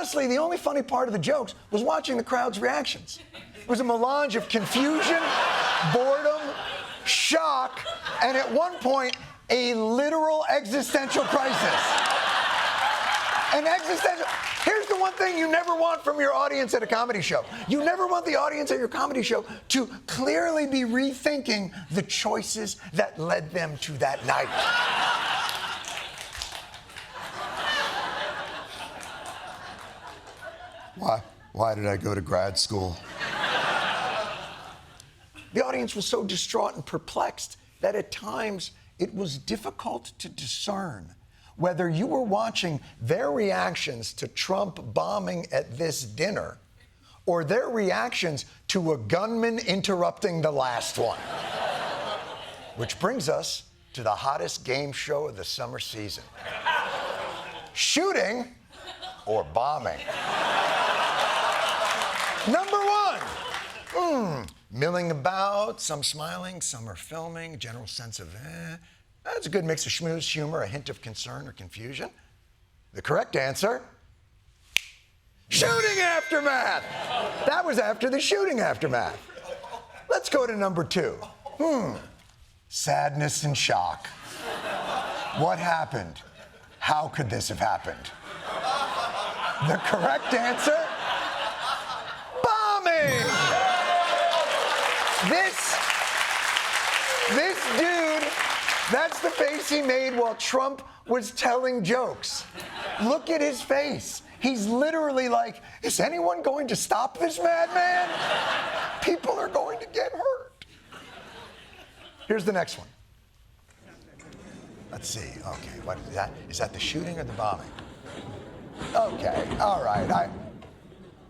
honestly, the only funny part of the jokes was watching the crowd's reactions. It was a melange of confusion, boredom, shock, and at one point, a literal existential crisis. Here's the one thing you never want from your audience at a comedy show. You never want the audience at your comedy show to clearly be rethinking the choices that led them to that night. Why did I go to grad school? The audience was so distraught and perplexed that at times it was difficult to discern whether you were watching their reactions to Trump bombing at this dinner or their reactions to a gunman interrupting the last one. Which brings us to the hottest game show of the summer season. Shooting or bombing? Number one, milling about, some smiling, some are filming, general sense of That's a good mix of schmooze, humor, a hint of concern or confusion. The correct answer, shooting aftermath. That was after the shooting aftermath. Let's go to number two. Sadness and shock. What happened? How could this have happened? The correct answer, bombing. This dude, that's the face he made while Trump was telling jokes. Look at his face. He's literally like, is anyone going to stop this madman? People are going to get hurt. Here's the next one. Let's see. Okay, what is that? Is that the shooting or the bombing? Okay, all right.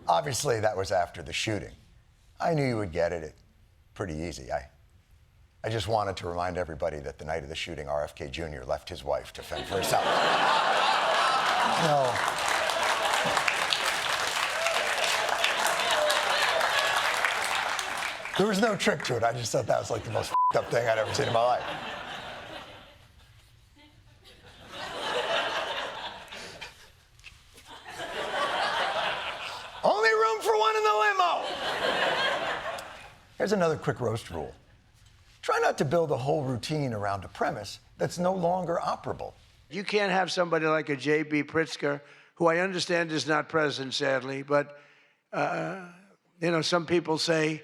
Obviously, that was after the shooting. I knew you would get it. Pretty easy. I just wanted to remind everybody that the night of the shooting, RFK Jr. left his wife to fend for herself. No. There was no trick to it. I just thought that was like the most up thing I'd ever seen in my life. Only room for one in the limo. Here's another quick roast rule. Try not to build a whole routine around a premise that's no longer operable. You can't have somebody like a J.B. Pritzker, who I understand is not present, sadly, but, some people say,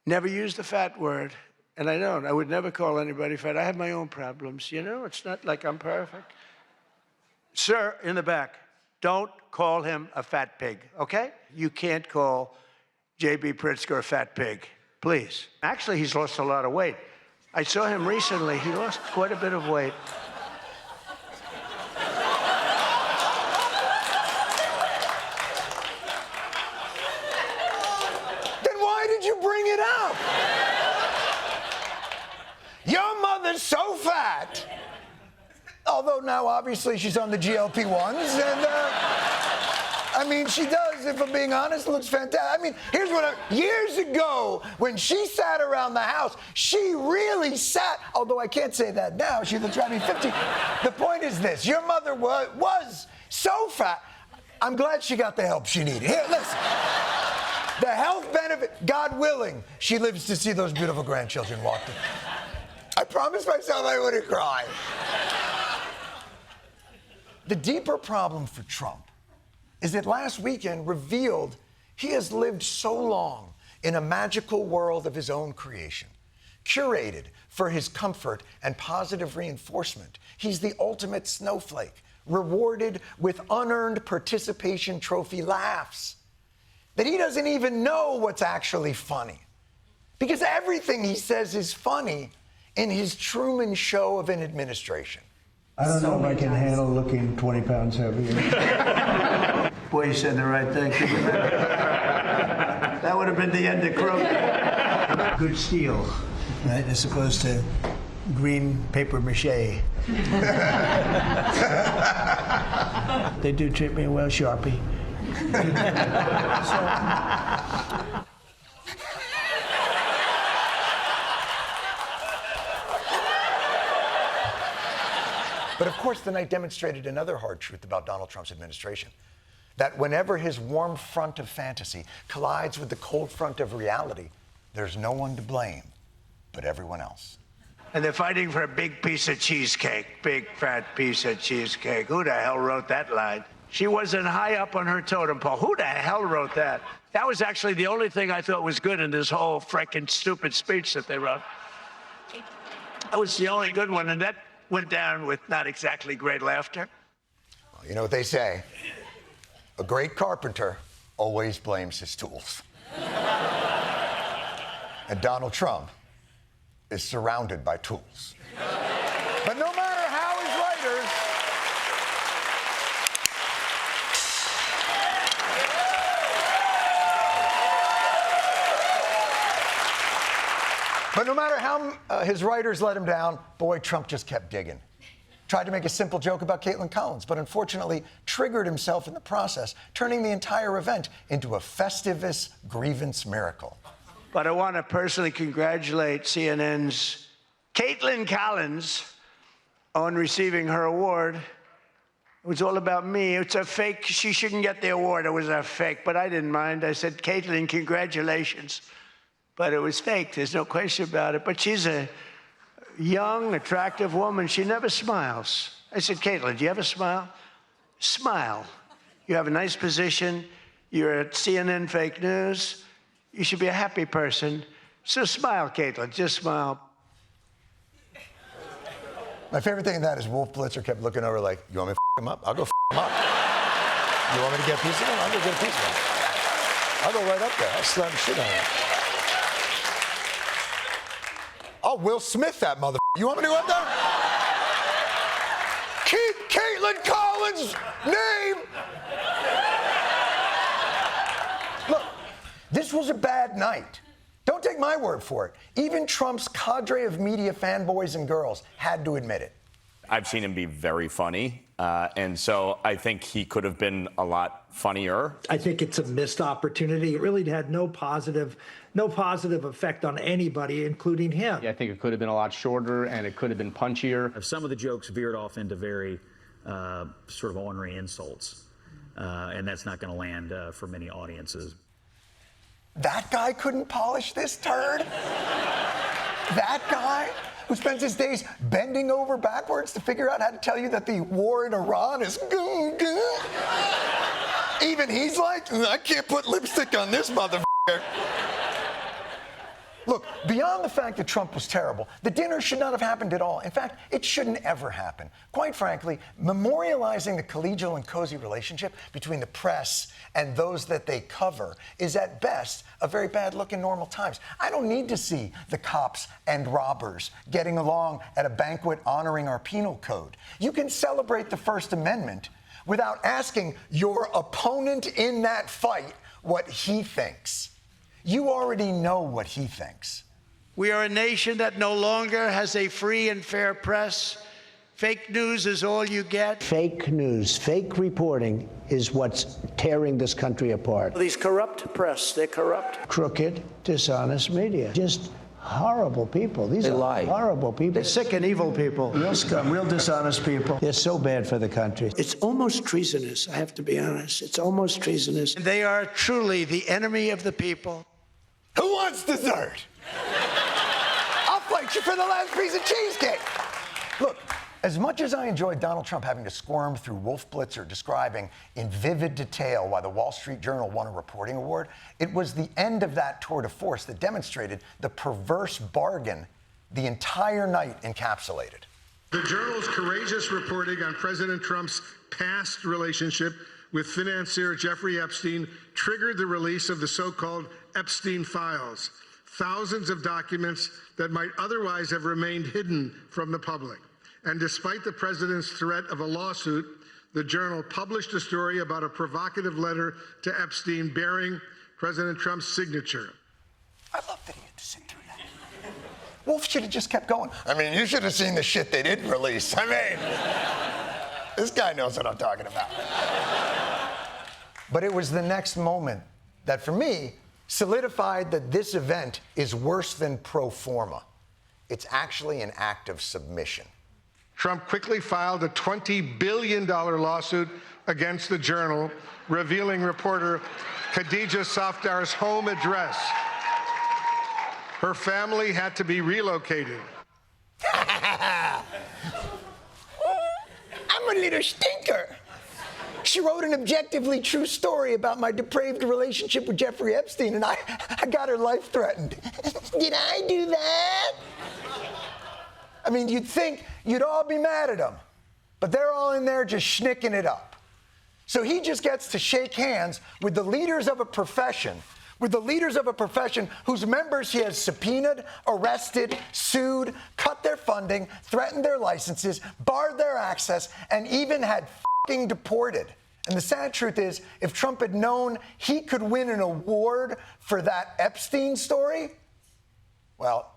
never use the fat word. And I don't. I would never call anybody fat. I have my own problems, It's not like I'm perfect. Sir, in the back, don't call him a fat pig, okay? You can't call J.B. Pritzker a fat pig. Please. Actually, he's lost a lot of weight. I saw him recently. He lost quite a bit of weight. Then why did you bring it up? Your mother's so fat. Although now, obviously, she's on the GLP-1s, and, she does, if I'm being honest, looks fantastic. Here's what years ago, when she sat around the house, she really sat, although I can't say that now, she looks 50. The point is this, your mother was so fat, I'm glad she got the help she needed. Here, listen. The health benefit, God willing, she lives to see those beautiful grandchildren walk in. I promised myself I wouldn't cry. The deeper problem for Trump is that last weekend revealed he has lived so long in a magical world of his own creation, curated for his comfort and positive reinforcement. He's the ultimate snowflake, rewarded with unearned participation trophy laughs, that he doesn't even know what's actually funny. Because everything he says is funny in his Truman Show of an administration. I don't know if I can handle looking 20 pounds heavier. Boy, you said the right thing. That would have been the end of Groan. Good steel, right, as opposed to green paper mache. They do treat me well, Sharpie. But of course, the night demonstrated another hard truth about Donald Trump's administration. that whenever his warm front of fantasy collides with the cold front of reality, there's no one to blame but everyone else. And they're fighting for a big piece of cheesecake, big fat piece of cheesecake. Who the hell wrote that line? She wasn't high up on her totem pole. Who the hell wrote that? That was actually the only thing I thought was good in this whole frickin' stupid speech that they wrote. That was the only good one, and that went down with not exactly great laughter. Well, you know what they say, a great carpenter always blames his tools. And Donald Trump is surrounded by tools. But no matter how his writers his writers let him down, boy, Trump just kept digging. Tried to make a simple joke about Caitlin Collins, but unfortunately triggered himself in the process, turning the entire event into a Festivus grievance miracle. But I want to personally congratulate CNN's Caitlin Collins on receiving her award. It was all about me. It's a fake. She shouldn't get the award. It was a fake, but I didn't mind. I said, Caitlin, congratulations. But it was fake. There's no question about it. But she's a young, attractive woman. She never smiles. I said, Caitlin, do you ever smile? Smile. You have a nice position. You're at CNN Fake News. You should be a happy person. So smile, Caitlin. Just smile. My favorite thing in that is Wolf Blitzer kept looking over like, you want me to f him up? I'll go f him up. You want me to get a piece of him? I'll go get a piece of him. I'll go right up there. I'll slam the shit out of him. I'll Will Smith that mother. You want me to go up there? Keep Caitlin Collins' name. Look, this was a bad night. Don't take my word for it. Even Trump's cadre of media fanboys and girls had to admit it. I've seen him be very funny, and so I think he could have been a lot funnier. I think it's a missed opportunity. It really had no positive effect on anybody, including him. I think it could have been a lot shorter, and it could have been punchier. Some of the jokes veered off into very sort of ornery insults, and that's not going to land for many audiences. That guy couldn't polish this turd? That guy who spends his days bending over backwards to figure out how to tell you that the war in Iran is good. Even he's like, I can't put lipstick on this motherfucker. Look, beyond the fact that Trump was terrible, the dinner should not have happened at all. In fact, it shouldn't ever happen. Quite frankly, memorializing the collegial and cozy relationship between the press and those that they cover is at best a very bad look in normal times. I don't need to see the cops and robbers getting along at a banquet honoring our penal code. You can celebrate the First Amendment without asking your opponent in that fight what he thinks. You already know what he thinks. We are a nation that no longer has a free and fair press. Fake news is all you get. Fake news, fake reporting is what's tearing this country apart. These corrupt press, they're corrupt. Crooked, dishonest media. Just horrible people. These are horrible people. They're sick and evil people. Real scum, real dishonest people. They're so bad for the country. It's almost treasonous, I have to be honest. It's almost treasonous. They are truly the enemy of the people. Who wants dessert? I'll fight you for the last piece of cheesecake. Look, as much as I enjoyed Donald Trump having to squirm through Wolf Blitzer describing in vivid detail why the Wall Street Journal won a reporting award, it was the end of that tour de force that demonstrated the perverse bargain the entire night encapsulated. The Journal's courageous reporting on President Trump's past relationship with financier Jeffrey Epstein triggered the release of the so-called Epstein files, thousands of documents that might otherwise have remained hidden from the public. And despite the president's threat of a lawsuit, the Journal published a story about a provocative letter to Epstein bearing President Trump's signature. I love that he had to sit through that. Wolf should have just kept going. I mean, you should have seen the shit they didn't release. I mean, this guy knows what I'm talking about. But it was the next moment that, for me, solidified that this event is worse than pro forma. It's actually an act of submission. Trump quickly filed a $20 billion lawsuit against the Journal, revealing reporter Khadija Safdar's home address. Her family had to be relocated. I'm a little stinker. She wrote an objectively true story about my depraved relationship with Jeffrey Epstein, and I got her life threatened. Did I do that? I mean, you'd think you'd all be mad at him, but they're all in there just schnicking it up. So he just gets to shake hands with the leaders of a profession, whose members he has subpoenaed, arrested, sued, cut their funding, threatened their licenses, barred their access, and even had f***ing deported. And the sad truth is, if Trump had known he could win an award for that Epstein story, well,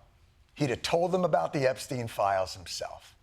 he'd have told them about the Epstein files himself.